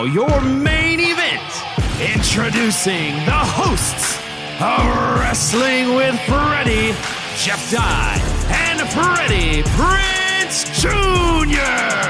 now, your main event. Introducing the hosts of Wrestling with Freddie, Jeff Dye, and Freddie Prinze Jr.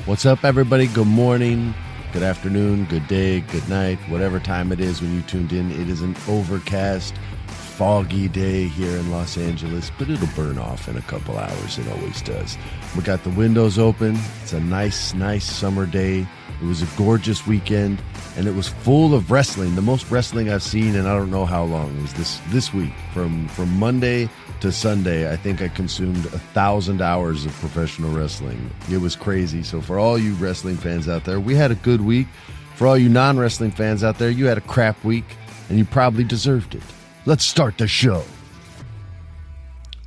What's up, everybody? Good morning, good afternoon, good day, good night, whatever time it is when you tuned in. It is an overcast, foggy day here in Los Angeles, but it'll burn off in a couple hours. It always does. We got the windows open. It's a nice summer day. It was a gorgeous weekend, and it was full of wrestling. The most wrestling I've seen in I don't know how long. It was this week. From Monday to Sunday, I think I consumed 1,000 hours of professional wrestling. It was crazy. So for all you wrestling fans out there, we had a good week. For all you non-wrestling fans out there, you had a crap week, and you probably deserved it. Let's start the show.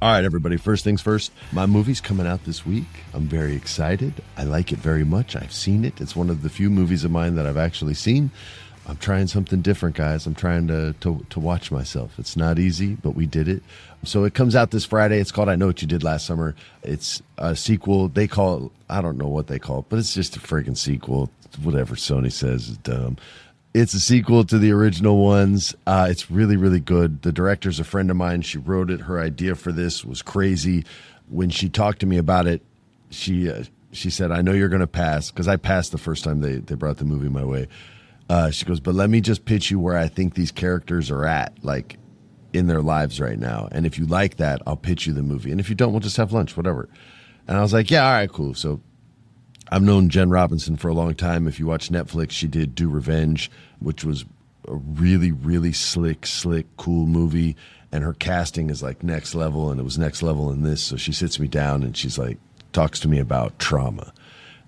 All right, everybody, first things first, my movie's coming out this week. I'm very excited. I like it very much. I've seen it. It's one of the few movies of mine that I've actually seen. I'm trying something different, guys. I'm trying to watch myself. It's not easy, but we did it. So it comes out this Friday. It's called I Know What You Did Last Summer. It's a sequel. They call it, I don't know what they call it, but it's just a friggin' sequel. Whatever Sony says is dumb. It's a sequel to the original ones. It's really, really good. The director's a friend of mine. She wrote it. Her idea for this was crazy. When she talked to me about it, she said, I know you're going to pass, because I passed the first time they brought the movie my way. She goes, but let me just pitch you where I think these characters are at, like, in their lives right now. And if you like that, I'll pitch you the movie. And if you don't, we'll just have lunch, whatever. And I was like, yeah, all right, cool. So I've known Jen Robinson for a long time. If you watch Netflix, she did Do Revenge, which was a really, really slick, cool movie. And her casting is like next level, and it was next level in this. So she sits me down and she's like, talks to me about trauma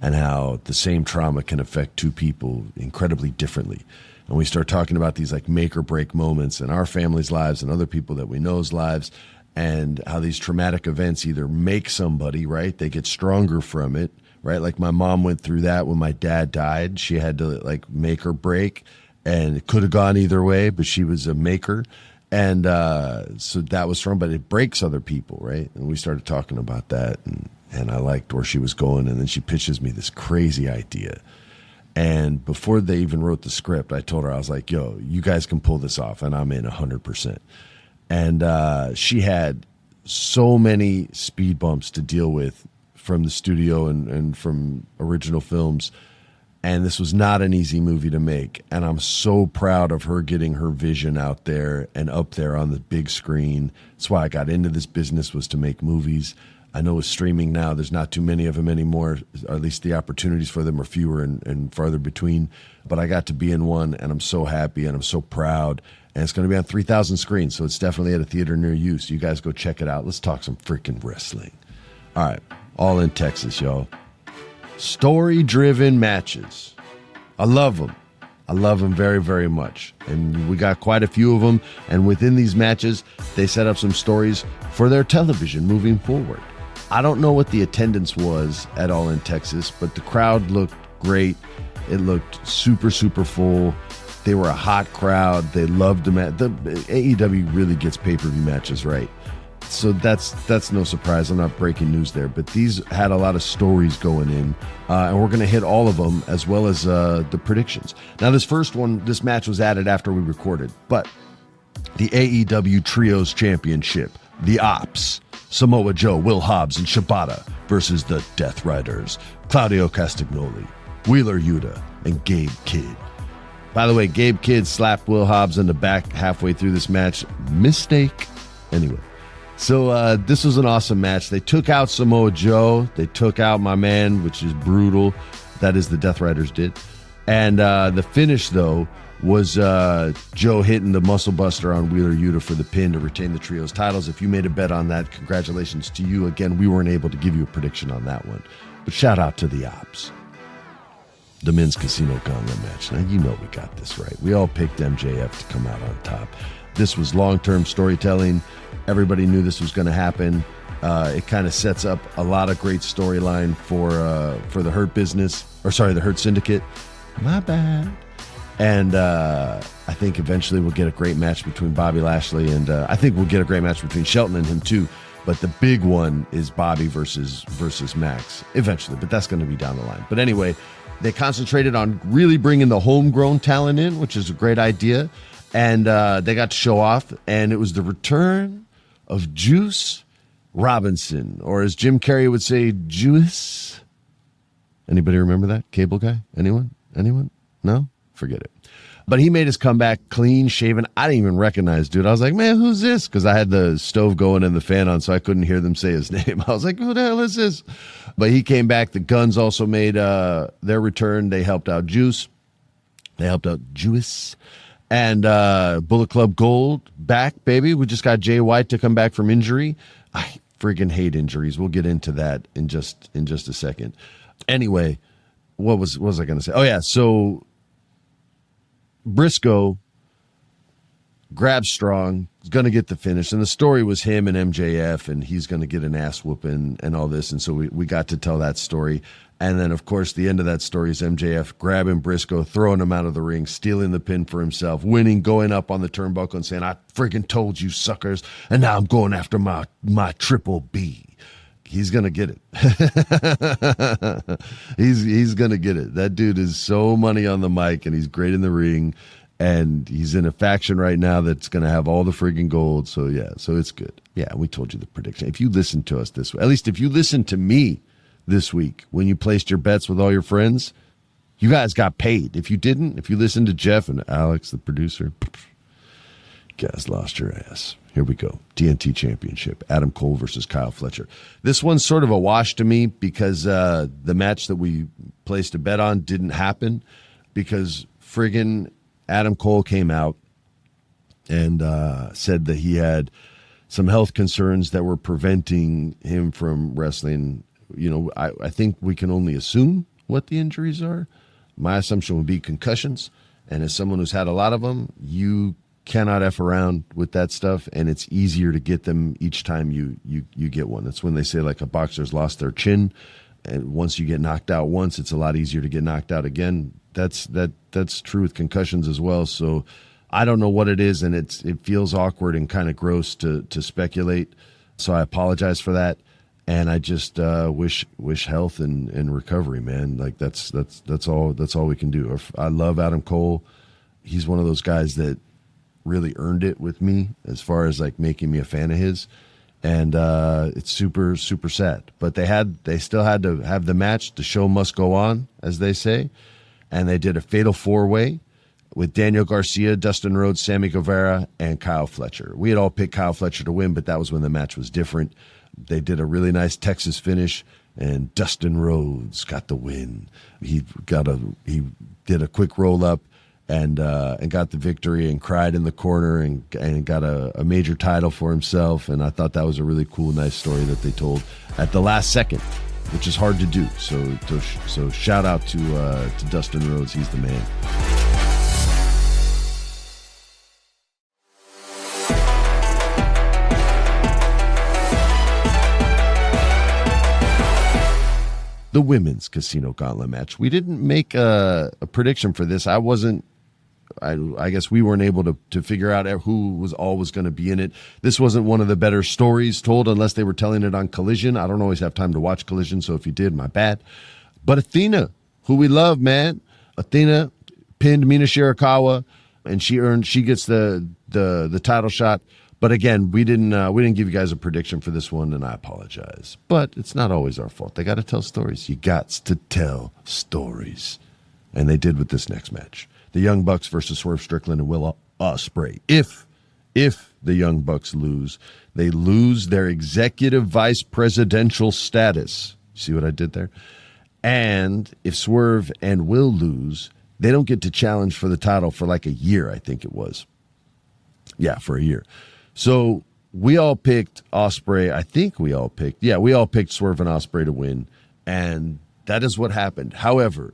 and how the same trauma can affect two people incredibly differently. And we start talking about these like make or break moments in our family's lives and other people that we know's lives, and how these traumatic events either make somebody, right? They get stronger from it. Right, like my mom went through that when my dad died. She had to like make or break, and it could have gone either way, but she was a maker, and so that was strong. But it breaks other people, right? And we started talking about that, and I liked where she was going. And then she pitches me this crazy idea, and before they even wrote the script, I told her, I was like, "Yo, you guys can pull this off," and I'm in 100%. And she had so many speed bumps to deal with from the studio and from original films. And this was not an easy movie to make. And I'm so proud of her getting her vision out there and up there on the big screen. That's why I got into this business, was to make movies. I know with streaming now, there's not too many of them anymore, or at least the opportunities for them are fewer and farther between. But I got to be in one, and I'm so happy and I'm so proud. And it's going to be on 3,000 screens, so it's definitely at a theater near you. So you guys go check it out. Let's talk some freaking wrestling. All right. All in Texas, y'all. Story-driven matches. I love them. I love them very, very much. And we got quite a few of them. And within these matches, they set up some stories for their television moving forward. I don't know what the attendance was at All in Texas, but the crowd looked great. It looked super, super full. They were a hot crowd. They loved the match. The AEW really gets pay-per-view matches right. So that's no surprise. I'm not breaking news there, but these had a lot of stories going in, and we're going to hit all of them, as well as the predictions. Now, this match was added after we recorded, but the AEW Trios Championship, the Ops, Samoa Joe, Will Hobbs, and Shibata versus the Death Riders, Claudio Castagnoli, Wheeler Yuta, and Gabe Kidd. By the way, Gabe Kidd slapped Will Hobbs in the back halfway through this match. Mistake. Anyway. So this was an awesome match. They took out Samoa Joe. They took out my man, which is brutal. That is the Death Riders did. And the finish, though, was Joe hitting the Muscle Buster on Wheeler Yuta for the pin to retain the Trios titles. If you made a bet on that, congratulations to you. Again, we weren't able to give you a prediction on that one. But shout out to the Ops. The men's casino gauntlet match. Now, you know we got this right. We all picked MJF to come out on top. This was long-term storytelling. Everybody knew this was going to happen. It kind of sets up a lot of great storyline for the Hurt Business, or sorry, the Hurt Syndicate. My bad. And I think eventually we'll get a great match between Bobby Lashley, and I think we'll get a great match between Shelton and him too. But the big one is Bobby versus Max eventually, but that's going to be down the line. But anyway, they concentrated on really bringing the homegrown talent in, which is a great idea. And they got to show off, and it was the return of Juice Robinson, or as Jim Carrey would say, Juice. Anybody remember that? Cable guy? Anyone? No? Forget it. But he made his comeback clean shaven. I didn't even recognize dude. I was like, man, who's this? Because I had the stove going and the fan on, so I couldn't hear them say his name. I was like, who the hell is this? But he came back. The Guns also made their return. They helped out Juice. They helped out Juice. And Bullet Club Gold back, baby. We just got Jay White to come back from injury. I freaking hate injuries. We'll get into that in just a second. Anyway, what was I going to say? Oh, yeah, so Briscoe grabs Strong, is going to get the finish. And the story was him and MJF, and he's going to get an ass whooping and all this. And so we got to tell that story. And then, of course, the end of that story is MJF grabbing Briscoe, throwing him out of the ring, stealing the pin for himself, winning, going up on the turnbuckle and saying, I freaking told you, suckers, and now I'm going after my triple B. He's going to get it. he's going to get it. That dude is so money on the mic, and he's great in the ring, and he's in a faction right now that's going to have all the friggin' gold. So, yeah, so it's good. Yeah, we told you the prediction. If you listen to us this way, at least if you listen to me this week when you placed your bets with all your friends, you guys got paid. If you didn't, if you listened to Jeff and Alex, the producer, you guys lost your ass. Here we go. TNT Championship. Adam Cole versus Kyle Fletcher. This one's sort of a wash to me because the match that we placed a bet on didn't happen because friggin' Adam Cole came out and said that he had some health concerns that were preventing him from wrestling. You know, I think we can only assume what the injuries are. My assumption would be concussions. And as someone who's had a lot of them, you cannot F around with that stuff, and it's easier to get them each time you get one. That's when they say like a boxer's lost their chin, and once you get knocked out once, it's a lot easier to get knocked out again. That's true with concussions as well. So I don't know what it is, and it feels awkward and kind of gross to speculate. So I apologize for that, and I just wish health and recovery, man. Like that's all we can do. I love Adam Cole. He's one of those guys that really earned it with me as far as like making me a fan of his, and it's super sad, but they still had to have the match. The show must go on, as they say, and they did a fatal 4-way with Daniel Garcia, Dustin Rhodes, Sammy Guevara, and Kyle Fletcher. We had all picked Kyle Fletcher to win, but that was when the match was different. They did a really nice Texas finish, and Dustin Rhodes got the win. He did a quick roll up and got the victory and cried in the corner and got a major title for himself. And I thought that was a really cool, nice story that they told at the last second, which is hard to do. So shout out to Dustin Rhodes. He's the man. The women's casino gauntlet match. We didn't make a prediction for this. I guess we weren't able to figure out who was always going to be in it. This wasn't one of the better stories told unless they were telling it on Collision. I don't always have time to watch Collision, so if you did, my bad. But Athena, who we love, man. Athena pinned Mina Shirakawa, and she gets the title shot. But again, we didn't give you guys a prediction for this one, and I apologize. But it's not always our fault. They got to tell stories. You got to tell stories, and they did with this next match. The Young Bucks versus Swerve Strickland and Will Ospreay. If the Young Bucks lose, they lose their executive vice presidential status. See what I did there? And if Swerve and Will lose, they don't get to challenge for the title for like a year, I think it was. Yeah, for a year. So we all picked Ospreay. I think we all picked Swerve and Ospreay to win, and that is what happened. However,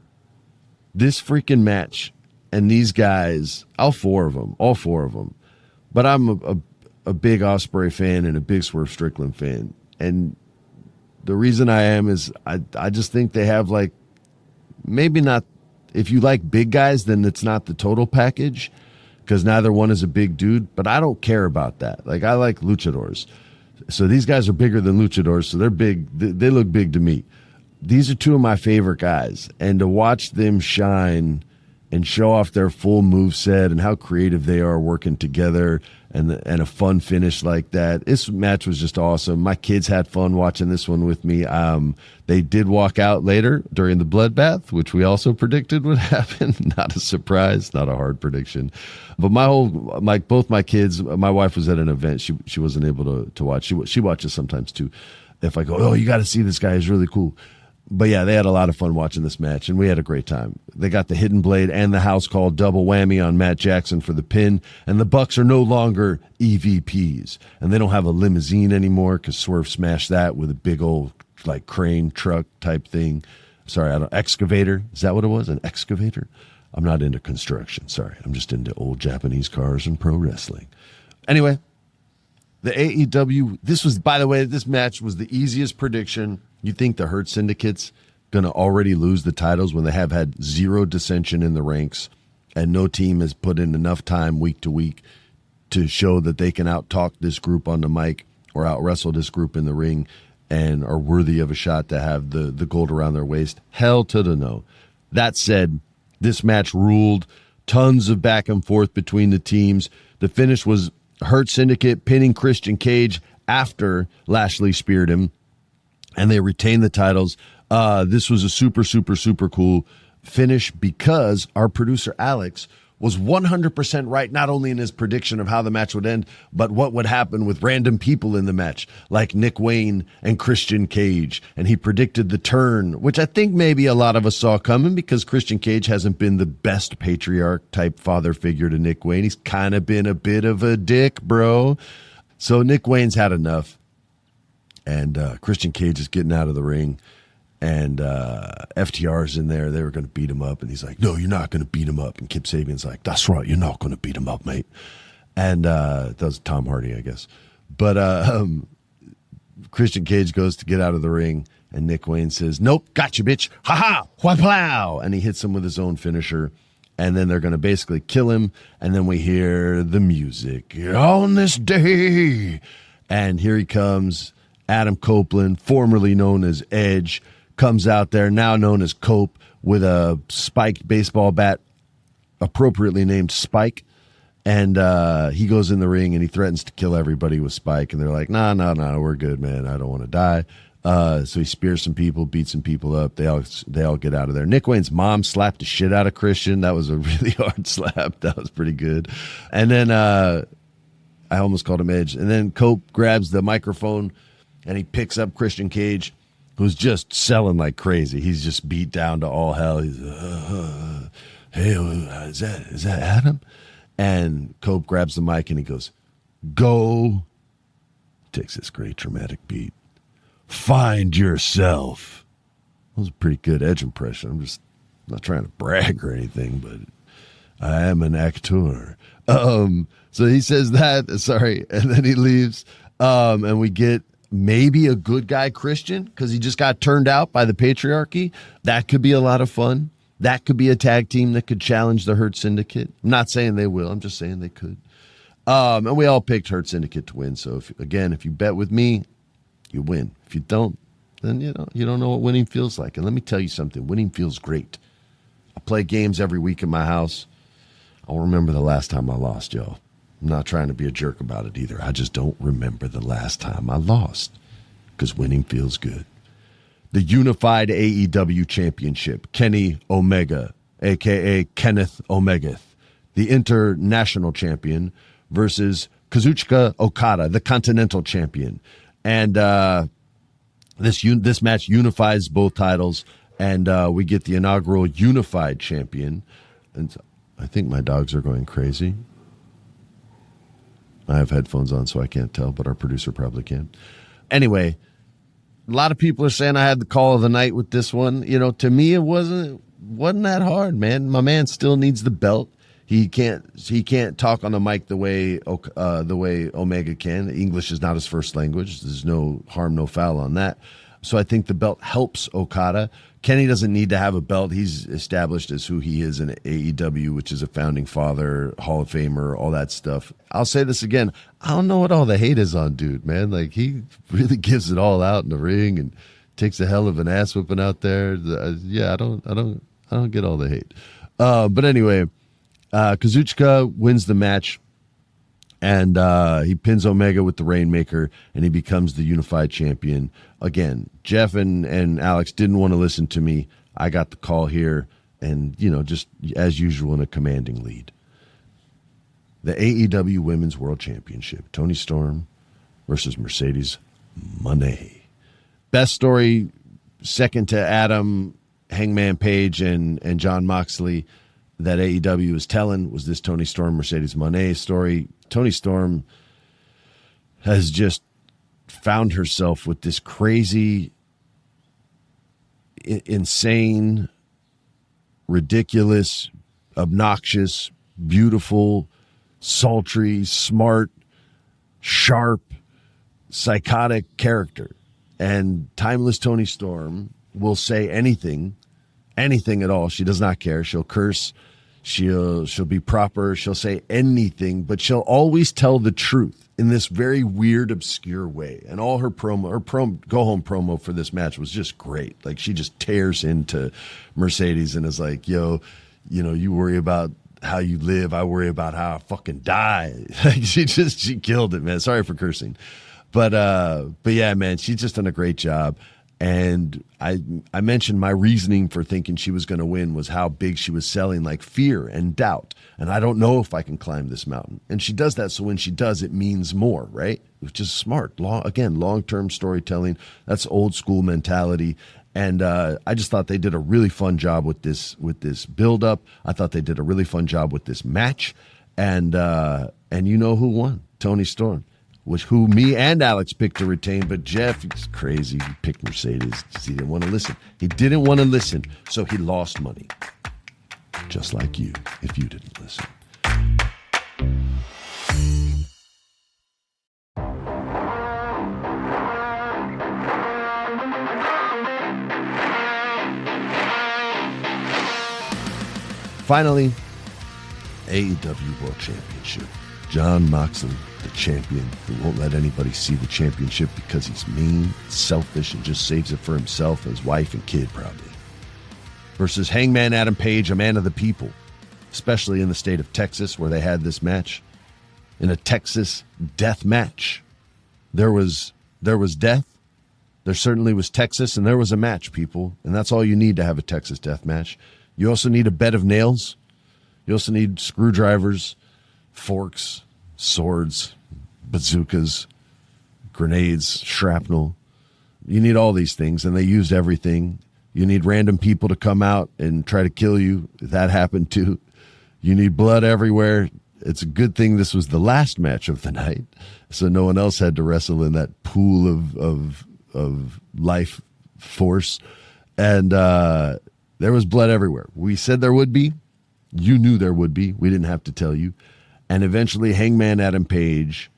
this freaking match and these guys, all four of them, but I'm a big Ospreay fan and a big Swerve Strickland fan, and the reason I am is I just think they have like maybe not If you like big guys, then it's not the total package because neither one is a big dude. But I don't care about that. Like, I like luchadors. So these guys are bigger than luchadors, so they're big. They look big to me. These are two of my favorite guys. And to watch them shine and show off their full moveset and how creative they are working together and a fun finish like that. This match was just awesome. My kids had fun watching this one with me. They did walk out later during the bloodbath, which we also predicted would happen. Not a surprise, not a hard prediction. But both my kids, my wife was at an event. She wasn't able to watch. She watches sometimes too. If I go, oh, you got to see this guy, he's really cool. But yeah, they had a lot of fun watching this match, and we had a great time. They got the Hidden Blade and the house call double whammy on Matt Jackson for the pin, and the Bucks are no longer EVPs, and they don't have a limousine anymore because Swerve smashed that with a big old like crane truck type thing. Sorry, excavator. Is that what it was? An excavator? I'm not into construction. Sorry, I'm just into old Japanese cars and pro wrestling. Anyway, the AEW. This match was the easiest prediction. You think the Hurt Syndicate's going to already lose the titles when they have had zero dissension in the ranks and no team has put in enough time week to week to show that they can out-talk this group on the mic or out-wrestle this group in the ring and are worthy of a shot to have the gold around their waist? Hell to the no. That said, this match ruled. Tons of back and forth between the teams. The finish was Hurt Syndicate pinning Christian Cage after Lashley speared him, and they retained the titles. This was a super, super, super cool finish because our producer Alex was 100% right, not only in his prediction of how the match would end, but what would happen with random people in the match, like Nick Wayne and Christian Cage. And he predicted the turn, which I think maybe a lot of us saw coming because Christian Cage hasn't been the best patriarch-type father figure to Nick Wayne. He's kind of been a bit of a dick, bro. So Nick Wayne's had enough. And Christian Cage is getting out of the ring, and FTR's in there. They were going to beat him up, and he's like, no, you're not going to beat him up. And Kip Sabian's like, that's right, you're not going to beat him up, mate. And that was Tom Hardy, I guess. But Christian Cage goes to get out of the ring, and Nick Wayne says, nope, gotcha, bitch. Ha-ha, wha-plow. And he hits him with his own finisher. And then they're going to basically kill him, and then we hear the music. On this day. And here he comes. Adam Copeland, formerly known as Edge, comes out there, now known as Cope, with a spiked baseball bat, appropriately named Spike. And he goes in the ring and he threatens to kill everybody with Spike. And they're like, no, we're good, man. I don't want to die. So he spears some people, beats some people up. They all get out of there. Nick Wayne's mom slapped the shit out of Christian. That was a really hard slap. That was pretty good. And then I almost called him Edge. And then Cope grabs the microphone and he picks up Christian Cage, who's just selling like crazy. He's just beat down to all hell. He's, hey, is that Adam? And Cope grabs the mic and he goes, go. Takes this great dramatic beat. Find yourself. That was a pretty good Edge impression. I'm just not trying to brag or anything, but I am an actor. So he says that, sorry, and then he leaves. And we get maybe a good guy Christian because he just got turned out by the patriarchy. That could be a lot of fun. That could be a tag team that could challenge the Hurt Syndicate. I'm not saying they will. I'm just saying they could. And we all picked Hurt Syndicate to win. So, if you bet with me, you win. If you don't, then you don't know what winning feels like. And let me tell you something. Winning feels great. I play games every week in my house. I don't remember the last time I lost, y'all. I'm not trying to be a jerk about it either. I just don't remember the last time I lost because winning feels good. The unified AEW Championship, Kenny Omega, a.k.a. Kenneth Omega, the international champion, versus Kazuchika Okada, the continental champion. And this match unifies both titles, and we get the inaugural unified champion. And I think my dogs are going crazy. I have headphones on, so I can't tell, but our producer probably can. Anyway, a lot of people are saying I had the call of the night with this one. To me, it wasn't that hard, man. My man still needs the belt. He can't talk on the mic the way Omega can. English is not his first language. There's no harm, no foul on that. So I think the belt helps Okada. Kenny doesn't need to have a belt. He's established as who he is in AEW, which is a founding father, Hall of Famer, all that stuff. I'll say this again. I don't know what all the hate is on dude, man. Like, he really gives it all out in the ring and takes a hell of an ass whipping out there. Yeah, I don't get all the hate. But anyway, Kazuchika wins the match, and he pins Omega with the Rainmaker, and he becomes the unified champion. Again, Jeff and Alex didn't want to listen to me. I got the call here, and, just as usual in a commanding lead. The AEW Women's World Championship, Toni Storm versus Mercedes Moné. Best story, second to Adam, Hangman Page, and Jon Moxley, that AEW was telling was this Toni Storm, Mercedes Moné story. Toni Storm has just found herself with this crazy, insane, ridiculous, obnoxious, beautiful, sultry, smart, sharp, psychotic character. And timeless Toni Storm will say anything at all. She does not care. She'll curse. She'll be proper. She'll say anything, but she'll always tell the truth in this very weird, obscure way. And all her go home promo for this match was just great. Like, she just tears into Mercedes and is like, yo, you worry about how you live. I worry about how I fucking die. She killed it, man. Sorry for cursing. But yeah, man, she's just done a great job. And I mentioned my reasoning for thinking she was going to win was how big she was selling, like fear and doubt. And I don't know if I can climb this mountain. And she does that. So when she does, it means more, right? Which is smart. Long-term storytelling. That's old school mentality. And I just thought they did a really fun job with this build-up. I thought they did a really fun job with this match. And you know who won? Toni Storm. Who me and Alex picked to retain, but Jeff, he's crazy. He picked Mercedes because he didn't want to listen. He didn't want to listen, so he lost money. Just like you, if you didn't listen. Finally, AEW World Championship. Jon Moxley, the champion, who won't let anybody see the championship because he's mean, selfish, and just saves it for himself and his wife and kid, probably. Versus Hangman Adam Page, a man of the people, especially in the state of Texas where they had this match. In a Texas death match. There was death. There certainly was Texas, and there was a match, people. And that's all you need to have a Texas death match. You also need a bed of nails. You also need screwdrivers, forks, swords, bazookas, grenades, shrapnel. You need all these things, and they used everything. You need random people to come out and try to kill you. That happened too. You need blood everywhere. It's a good thing this was the last match of the night, so no one else had to wrestle in that pool of life force. And there was blood everywhere. We said there would be. You knew there would be. We didn't have to tell you. And eventually Hangman Adam Page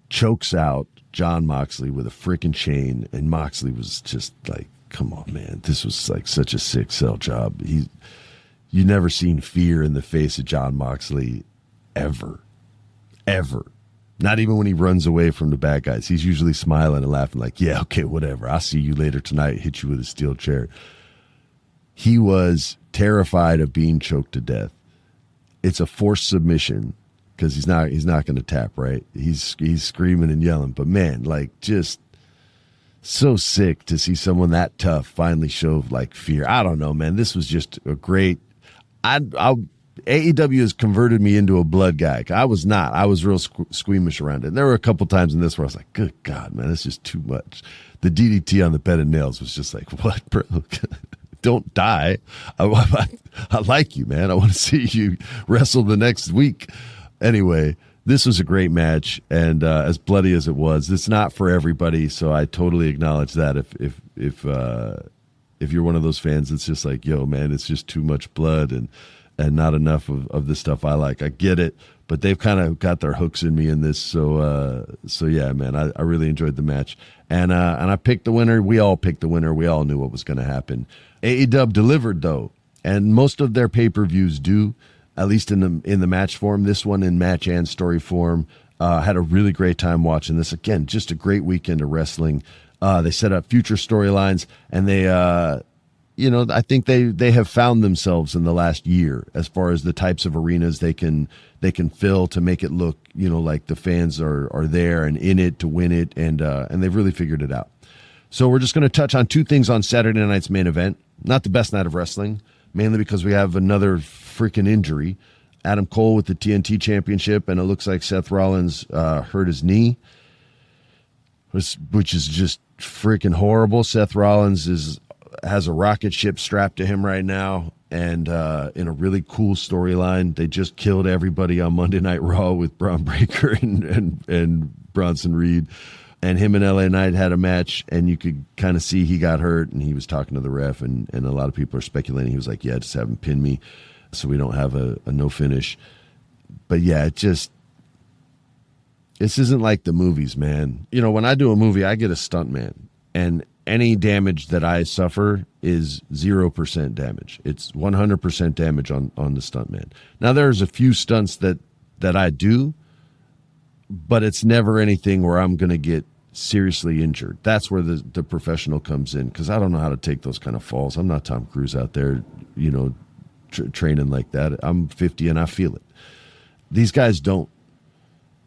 chokes out Jon Moxley with a freaking chain. And Moxley was just like, come on, man. This was like such a sick sell job. You never seen fear in the face of Jon Moxley ever. Ever. Not even when he runs away from the bad guys. He's usually smiling and laughing like, yeah, okay, whatever. I'll see you later tonight. Hit you with a steel chair. He was terrified of being choked to death. It's a forced submission. Because he's not going to tap, right? He's screaming and yelling. But man, like, just so sick to see someone that tough finally show like fear. I don't know, man. This was just a great. AEW has converted me into a blood guy. I was not. I was real squeamish around it. And there were a couple times in this where I was like, good God, man, that's just too much. The DDT on the bed of nails was just like, what, bro? Don't die. I like you, man. I want to see you wrestle the next week. Anyway, this was a great match, and as bloody as it was, it's not for everybody. So I totally acknowledge that. If you're one of those fans, it's just like, yo, man, it's just too much blood, and and not enough of the stuff I like. I get it, but they've kind of got their hooks in me in this. So yeah, man, I really enjoyed the match. And I picked the winner. We all picked the winner. We all knew what was going to happen. AEW delivered, though, and most of their pay-per-views do, at least in the match form. This one in match and story form. Had a really great time watching this. Again, just a great weekend of wrestling. They set up future storylines, and they, I think they have found themselves in the last year as far as the types of arenas they can fill to make it look, like the fans are there and in it to win it, and they've really figured it out. So we're just going to touch on two things on Saturday night's main event. Not the best night of wrestling, mainly because we have another freaking injury. Adam Cole with the TNT Championship, and it looks like Seth Rollins hurt his knee, which is just freaking horrible. Seth Rollins has a rocket ship strapped to him right now, and in a really cool storyline. They just killed everybody on Monday Night Raw with Braun Breaker and Bronson Reed, and him and LA Knight had a match, and you could kind of see he got hurt, and he was talking to the ref, and a lot of people are speculating he was like, yeah, just have him pin me so we don't have a no finish. But yeah, this isn't like the movies, man. When I do a movie, I get a stuntman, and any damage that I suffer is 0% damage. It's 100% damage on the stuntman. Now, there's a few stunts that I do, but it's never anything where I'm going to get seriously injured. That's where the professional comes in, because I don't know how to take those kind of falls. I'm not Tom Cruise out there, training like that. I'm 50 and I feel it. These guys don't.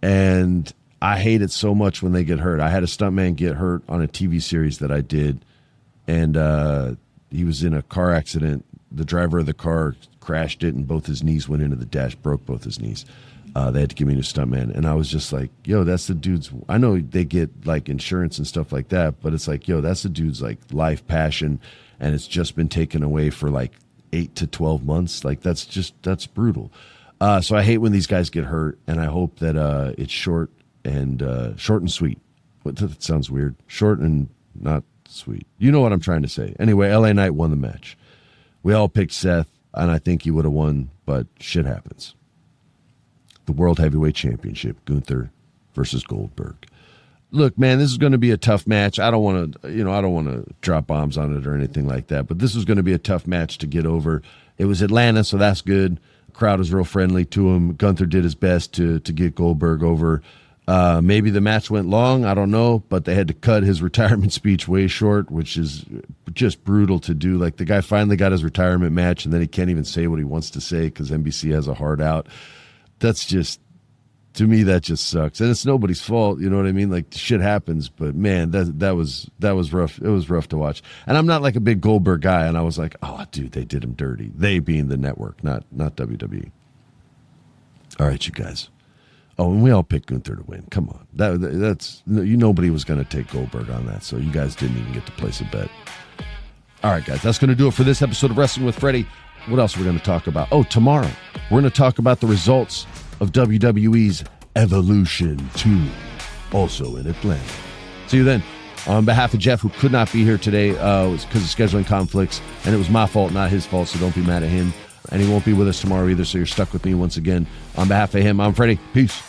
And I hate it so much when they get hurt. I had a stuntman get hurt on a TV series that I did, and he was in a car accident. The driver of the car crashed it, and both his knees went into the dash, broke both his knees. They had to give me a new stuntman, and I was just like, yo, that's the dude's. I know they get like insurance and stuff like that, but it's like, yo, that's the dude's like life passion, and it's just been taken away for like 8 to 12 months. Like that's brutal. So I hate when these guys get hurt, and I hope that it's short and sweet. That sounds weird. Short and not sweet. You know what I'm trying to say. Anyway, LA Knight won the match. We all picked Seth, and I think he would have won, but shit happens. The World Heavyweight Championship, Gunther versus Goldberg. Look, man, this is going to be a tough match. I don't want to drop bombs on it or anything like that, but this was going to be a tough match to get over. It was Atlanta, so that's good. The crowd was real friendly to him. Gunther did his best to get Goldberg over. Maybe the match went long, I don't know, but they had to cut his retirement speech way short, which is just brutal to do. Like, the guy finally got his retirement match, and then he can't even say what he wants to say because NBC has a hard out. That's just, to me, that just sucks. And it's nobody's fault, you know what I mean? Like, shit happens, but man, that was rough. It was rough to watch. And I'm not like a big Goldberg guy, and I was like, oh, dude, they did him dirty. They being the network, not WWE. All right, you guys. Oh, and we all picked Gunther to win. Come on. That's nobody was going to take Goldberg on that, so you guys didn't even get to place a bet. All right, guys, that's going to do it for this episode of Wrestling with Freddie. What else are we going to talk about? Oh, tomorrow, we're going to talk about the results of WWE's Evolution 2, also in Atlanta. See you then. On behalf of Jeff, who could not be here today, it was because of scheduling conflicts, and it was my fault, not his fault, so don't be mad at him. And he won't be with us tomorrow either, so you're stuck with me once again. On behalf of him, I'm Freddie. Peace.